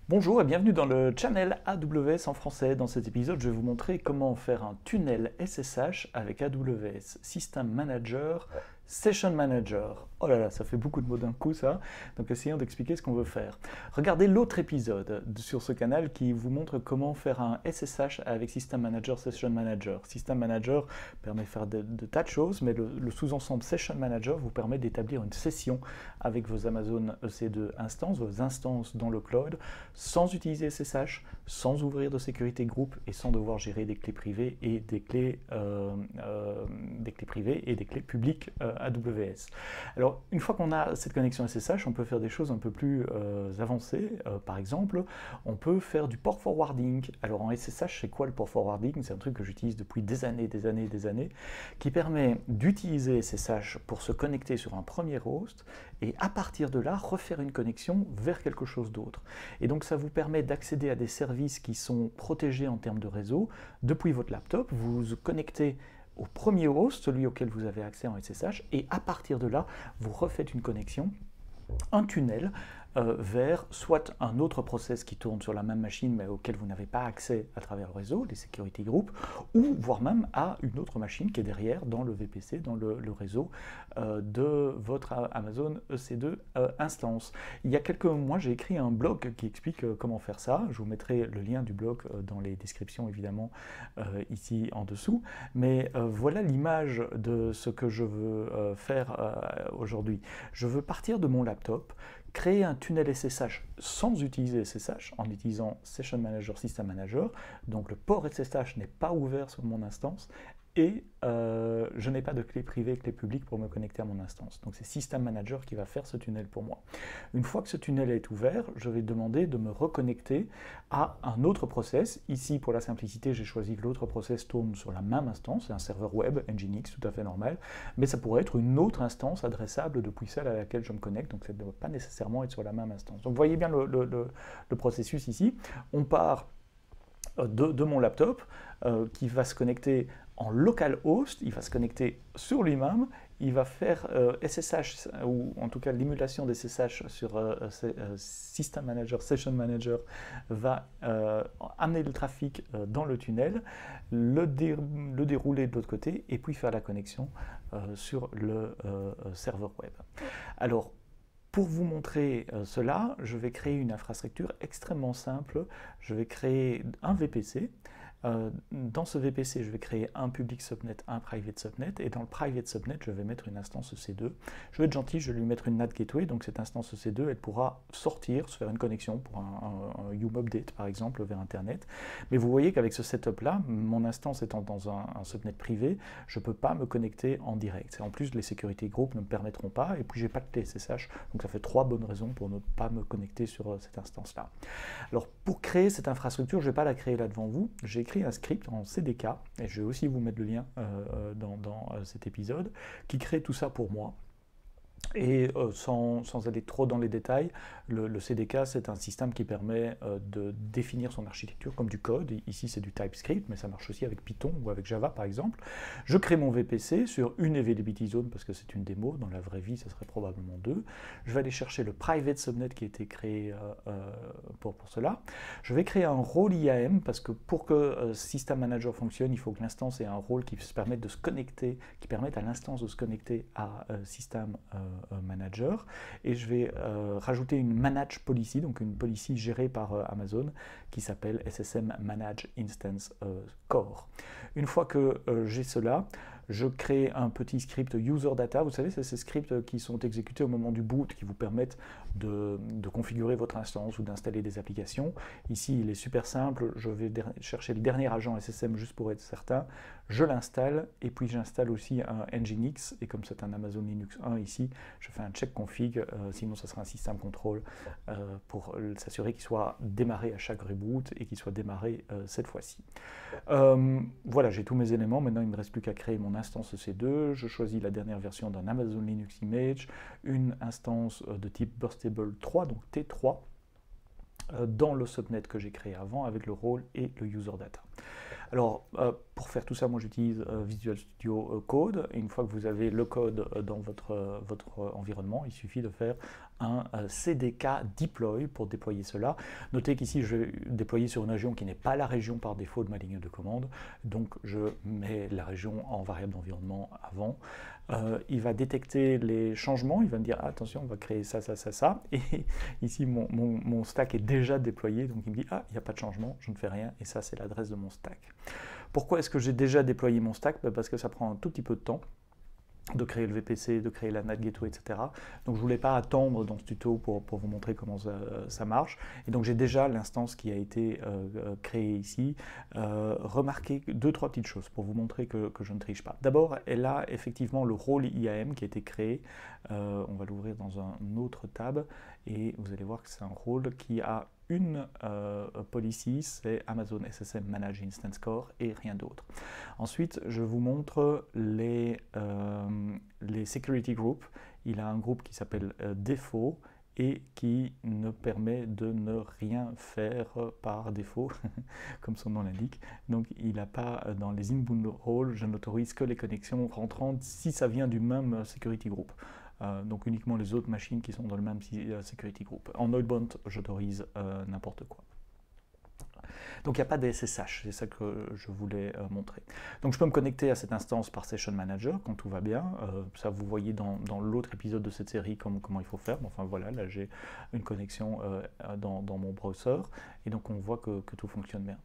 Bonjour et bienvenue dans le channel AWS en français. Dans cet épisode, je vais vous montrer comment faire un tunnel SSH avec AWS System Manager, Session Manager. Oh là là, ça fait beaucoup de mots d'un coup ça. Donc essayons d'expliquer ce qu'on veut faire. Regardez l'autre épisode sur ce canal qui vous montre comment faire un SSH avec System Manager, Session Manager. System Manager permet de faire de tas de choses, mais le sous-ensemble Session Manager vous permet d'établir une session avec vos Amazon EC2 instances, vos instances dans le cloud, sans utiliser SSH, sans ouvrir de sécurité groupe et sans devoir gérer des clés privées et des clés privées et des clés publiques AWS. Alors, une fois qu'on a cette connexion SSH, on peut faire des choses un peu plus avancées. Par exemple, on peut faire du port forwarding. Alors, en SSH, c'est quoi le port forwarding? C'est un truc que j'utilise depuis des années, qui permet d'utiliser SSH pour se connecter sur un premier host et à partir de là, refaire une connexion vers quelque chose d'autre. Et donc, ça vous permet d'accéder à des services qui sont protégés en termes de réseau. Depuis votre laptop, vous vous connectez au premier host, celui auquel vous avez accès en SSH, et à partir de là, vous refaites une connexion, un tunnel vers soit un autre process qui tourne sur la même machine mais auquel vous n'avez pas accès à travers le réseau, les security groups, ou voire même à une autre machine qui est derrière dans le VPC, dans le réseau de votre Amazon EC2 instance. Il y a quelques mois, j'ai écrit un blog qui explique comment faire ça. Je vous mettrai le lien du blog dans les descriptions évidemment ici en dessous. Mais voilà l'image de ce que je veux faire aujourd'hui. Je veux partir de mon laptop, créer un tunnel SSH sans utiliser SSH, en utilisant Session Manager, System Manager. Donc le port SSH n'est pas ouvert sur mon instance et je n'ai pas de clé privée, clé publique pour me connecter à mon instance. Donc c'est System Manager qui va faire ce tunnel pour moi. Une fois que ce tunnel est ouvert, je vais demander de me reconnecter à un autre process. Ici, pour la simplicité, j'ai choisi que l'autre process tourne sur la même instance, c'est un serveur web, Nginx, tout à fait normal, mais ça pourrait être une autre instance adressable depuis celle à laquelle je me connecte, donc ça ne doit pas nécessairement être sur la même instance. Donc vous voyez bien le processus ici. On part de mon laptop qui va se connecter en localhost, il va se connecter sur lui-même, il va faire SSH, ou en tout cas l'émulation des SSH sur System Manager, Session Manager, va amener le trafic dans le tunnel, le dérouler de l'autre côté, et puis faire la connexion sur le serveur web. Alors, pour vous montrer cela, je vais créer une infrastructure extrêmement simple. Je vais créer un VPC. Dans ce VPC, je vais créer un public subnet, un private subnet, et dans le private subnet, je vais mettre une instance EC2. Je vais être gentil, je vais lui mettre une NAT gateway, donc cette instance EC2, elle pourra sortir, se faire une connexion pour un YUM update, par exemple, vers Internet. Mais vous voyez qu'avec ce setup-là, mon instance étant dans un subnet privé, je ne peux pas me connecter en direct. En plus, les security groups ne me permettront pas, et puis j'ai pas de clé SSH, donc ça fait 3 bonnes raisons pour ne pas me connecter sur cette instance-là. Alors, pour créer cette infrastructure, je ne vais pas la créer là devant vous, j'ai écrit un script en CDK, et je vais aussi vous mettre le lien dans cet épisode, qui crée tout ça pour moi. Et sans aller trop dans les détails, le CDK, c'est un système qui permet de définir son architecture comme du code. Ici, c'est du TypeScript, mais ça marche aussi avec Python ou avec Java, par exemple. Je crée mon VPC sur une availability zone, parce que c'est une démo. Dans la vraie vie, ça serait probablement 2. Je vais aller chercher le private subnet qui a été créé pour cela. Je vais créer un rôle IAM, parce que pour que System Manager fonctionne, il faut que l'instance ait un rôle qui se permette de se connecter, qui permette à l'instance de se connecter à System Manager, et je vais rajouter une manage policy, donc une policy gérée par Amazon qui s'appelle SSM Manage Instance Core. Une fois que j'ai cela, je crée un petit script user data. Vous savez, c'est ces scripts qui sont exécutés au moment du boot, qui vous permettent de configurer votre instance ou d'installer des applications. Ici, il est super simple. Je vais chercher le dernier agent SSM juste pour être certain. Je l'installe, et puis j'installe aussi un Nginx, et comme c'est un Amazon Linux 1 ici, je fais un check config, sinon ça sera un système control pour s'assurer qu'il soit démarré à chaque reboot et qu'il soit démarré cette fois-ci. Voilà, j'ai tous mes éléments. Maintenant, il ne me reste plus qu'à créer mon instance EC2. Je choisis la dernière version d'un Amazon Linux Image, une instance de type Burstable 3, donc T3, dans le subnet que j'ai créé avant avec le rôle et le user data. Alors, pour faire tout ça, moi j'utilise Visual Studio Code. Et une fois que vous avez le code dans votre environnement, il suffit de faire un CDK deploy pour déployer cela. Notez qu'ici, je vais déployer sur une région qui n'est pas la région par défaut de ma ligne de commande. Donc, je mets la région en variable d'environnement avant. Il va détecter les changements. Il va me dire, ah, attention, on va créer ça, ça, ça, ça. Et ici, mon stack est déjà déployé. Donc, il me dit, ah, il n'y a pas de changement, je ne fais rien. Et ça, c'est l'adresse de mon stack. Pourquoi est-ce que j'ai déjà déployé mon stack? Parce que ça prend un tout petit peu de temps de créer le VPC, de créer la NAT Gateway, etc. Donc je ne voulais pas attendre dans ce tuto pour vous montrer comment ça marche. Et donc j'ai déjà l'instance qui a été créée ici. Remarquez 2-3 petites choses pour vous montrer que je ne triche pas. D'abord, elle a effectivement le rôle IAM qui a été créé. On va l'ouvrir dans un autre tab et vous allez voir que c'est un rôle qui a une policy, c'est Amazon SSM Manage Instance Core et rien d'autre. Ensuite, je vous montre les security groups. Il a un groupe qui s'appelle défaut et qui ne permet de ne rien faire par défaut, comme son nom l'indique. Donc il n'a pas, dans les inbound roles, je n'autorise que les connexions rentrantes si ça vient du même security group. Donc uniquement les autres machines qui sont dans le même security group. En outbound, j'autorise n'importe quoi. Donc il n'y a pas de SSH, c'est ça que je voulais montrer. Donc je peux me connecter à cette instance par Session Manager quand tout va bien. Ça vous voyez dans l'autre épisode de cette série comment il faut faire. Enfin voilà, là j'ai une connexion dans mon browser et donc on voit que tout fonctionne bien.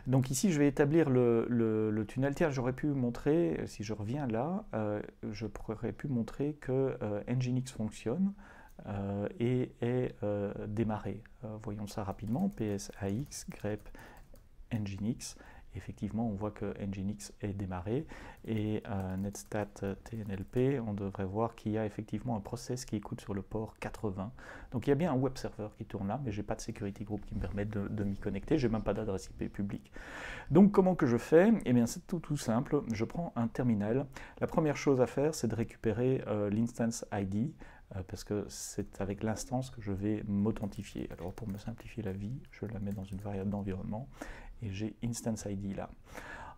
Donc ici je vais établir le tunnel. Tiens, j'aurais pu montrer, si je reviens là, je pourrais pu montrer que Nginx fonctionne. Et est démarré. Voyons ça rapidement, PSAX, grep, Nginx. Effectivement, on voit que Nginx est démarré et netstat TNLP, on devrait voir qu'il y a effectivement un process qui écoute sur le port 80. Donc il y a bien un web server qui tourne là, mais je n'ai pas de security group qui me permet de m'y connecter, je n'ai même pas d'adresse IP publique. Donc comment que je fais? Eh bien c'est tout simple, je prends un terminal. La première chose à faire, c'est de récupérer l'instance ID, parce que c'est avec l'instance que je vais m'authentifier. Alors pour me simplifier la vie, je la mets dans une variable d'environnement et j'ai instance ID là.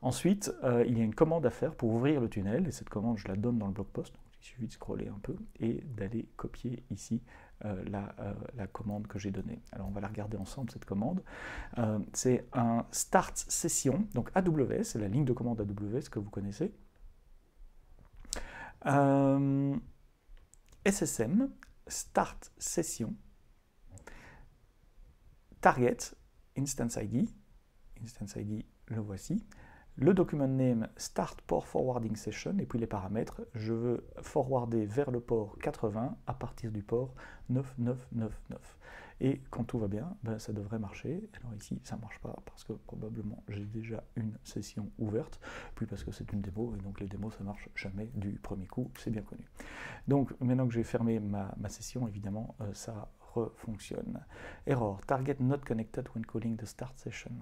Ensuite, il y a une commande à faire pour ouvrir le tunnel et cette commande, je la donne dans le blog post. Il suffit de scroller un peu et d'aller copier ici la commande que j'ai donnée. Alors on va la regarder ensemble cette commande. C'est un start session, donc AWS, c'est la ligne de commande AWS que vous connaissez. SSM, start session, target, instance ID le voici, le document name start port forwarding session et puis les paramètres, je veux forwarder vers le port 80 à partir du port 9999. Et quand tout va bien, ben, ça devrait marcher. Alors ici, ça ne marche pas parce que probablement j'ai déjà une session ouverte, puis parce que c'est une démo, et donc les démos, ça ne marche jamais du premier coup, c'est bien connu. Donc maintenant que j'ai fermé ma session, évidemment, ça refonctionne. Error, target not connected when calling the start session.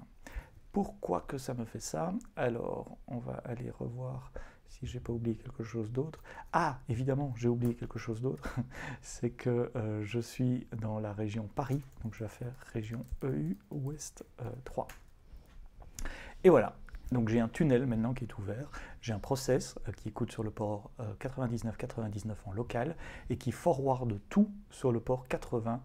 Pourquoi que ça me fait ça? Alors, on va aller revoir si j'ai pas oublié quelque chose d'autre. Ah, évidemment, j'ai oublié quelque chose d'autre. C'est que je suis dans la région Paris, donc je vais faire région EU Ouest 3. Et voilà, donc j'ai un tunnel maintenant qui est ouvert. J'ai un process qui écoute sur le port 9999 en local et qui forward tout sur le port 80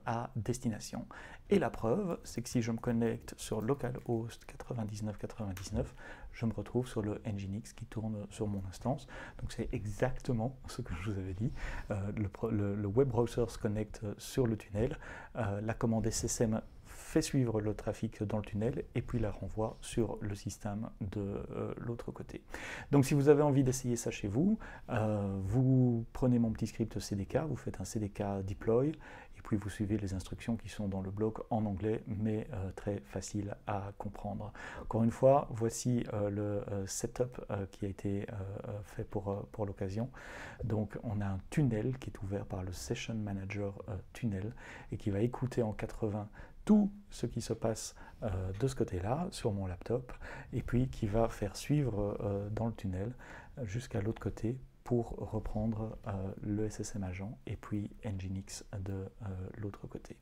à destination. Et la preuve, c'est que si je me connecte sur localhost 9999, je me retrouve sur le Nginx qui tourne sur mon instance. Donc c'est exactement ce que je vous avais dit. Le web browser se connecte sur le tunnel, la commande SSM fait suivre le trafic dans le tunnel et puis la renvoie sur le système de l'autre côté. Donc si vous avez envie d'essayer ça chez vous, vous prenez mon petit script CDK, vous faites un CDK deploy et puis vous suivez les instructions qui sont dans le blog en anglais, mais très facile à comprendre. Encore une fois, voici le setup qui a été fait pour l'occasion. Donc on a un tunnel qui est ouvert par le Session Manager tunnel et qui va écouter en 80 tout ce qui se passe de ce côté-là, sur mon laptop, et puis qui va faire suivre dans le tunnel jusqu'à l'autre côté pour reprendre le SSM agent et puis Nginx de l'autre côté.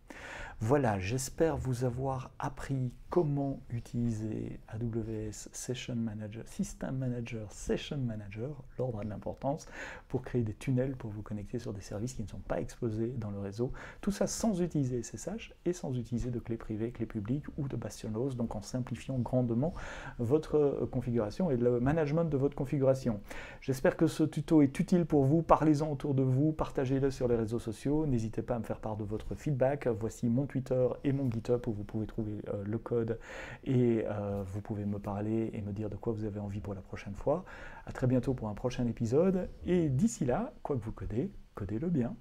Voilà, j'espère vous avoir appris comment utiliser AWS Session Manager, System Manager, Session Manager, l'ordre de l'importance, pour créer des tunnels pour vous connecter sur des services qui ne sont pas exposés dans le réseau. Tout ça sans utiliser SSH et sans utiliser de clés privées, clés publiques ou de bastionless, donc en simplifiant grandement votre configuration et le management de votre configuration. J'espère que ce tuto est utile pour vous. Parlez-en autour de vous, partagez-le sur les réseaux sociaux. N'hésitez pas à me faire part de votre feedback. Voici mon Twitter et mon GitHub où vous pouvez trouver le code et vous pouvez me parler et me dire de quoi vous avez envie pour la prochaine fois. À très bientôt pour un prochain épisode et d'ici là, quoi que vous codez, codez-le bien.